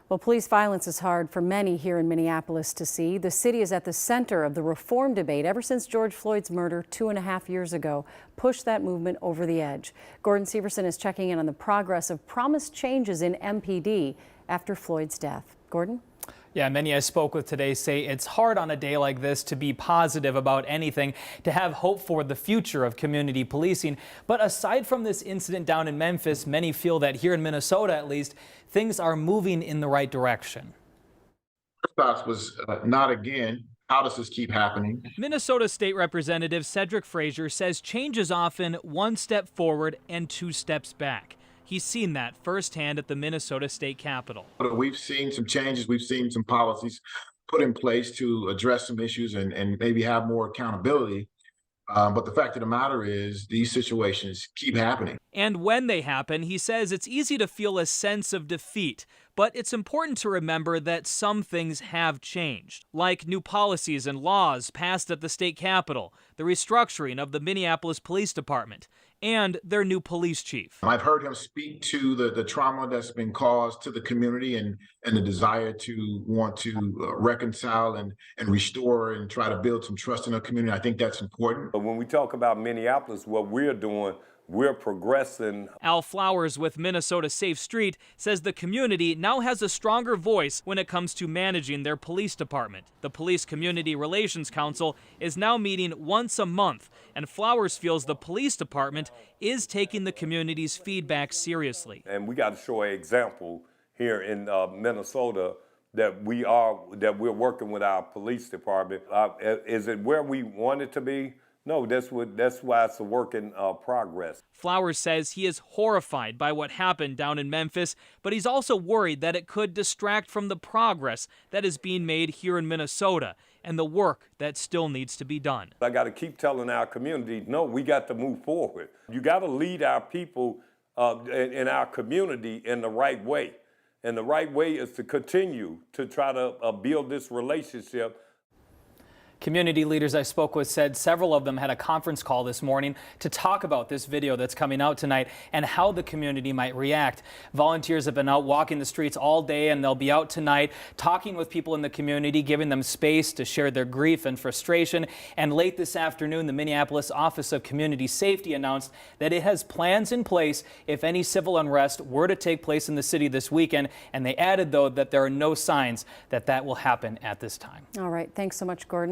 Well, police violence is hard for many here in Minneapolis to see. The city is at the center of the reform debate ever since George Floyd's murder 2.5 years ago pushed that movement over the edge. Gordon Severson is checking in on the progress of promised changes in MPD after Floyd's death. Gordon? Yeah, many I spoke with today say it's hard on a day like this to be positive about anything, to have hope for the future of community policing. But aside from this incident down in Memphis, many feel that here in Minnesota, at least, things are moving in the right direction. First thoughts was not again. How does this keep happening? Minnesota State Representative Cedric Frazier says change is often one step forward and two steps back. He's seen that firsthand at the Minnesota State Capitol. We've seen some changes. We've seen some policies put in place to address some issues and maybe have more accountability. But the fact of the matter is these situations keep happening. And when they happen, he says it's easy to feel a sense of defeat. But it's important to remember that some things have changed, like new policies and laws passed at the state capitol, the restructuring of the Minneapolis Police Department, and their new police chief. I've heard him speak to the trauma that's been caused to the community and the desire to want to reconcile and restore and try to build some trust in the community. I think that's important. But when we talk about Minneapolis, what we're doing, we're progressing. Al Flowers with Minnesota Safe Street says the community now has a stronger voice when it comes to managing their police department. The Police Community Relations Council is now meeting once a month, and Flowers feels the police department is taking the community's feedback seriously. And we got to show an example here in Minnesota that we're working with our police department. Is it where we want it to be? No, that's why it's a work in progress. Flowers says he is horrified by what happened down in Memphis, but he's also worried that it could distract from the progress that is being made here in Minnesota and the work that still needs to be done. I got to keep telling our community, no, we got to move forward. You got to lead our people in our community in the right way. And the right way is to continue to try to build this relationship. Community leaders I spoke with said several of them had a conference call this morning to talk about this video that's coming out tonight and how the community might react. Volunteers have been out walking the streets all day, and they'll be out tonight talking with people in the community, giving them space to share their grief and frustration. And late this afternoon, the Minneapolis Office of Community Safety announced that it has plans in place if any civil unrest were to take place in the city this weekend. And they added, though, that there are no signs that that will happen at this time. All right. Thanks so much, Gordon.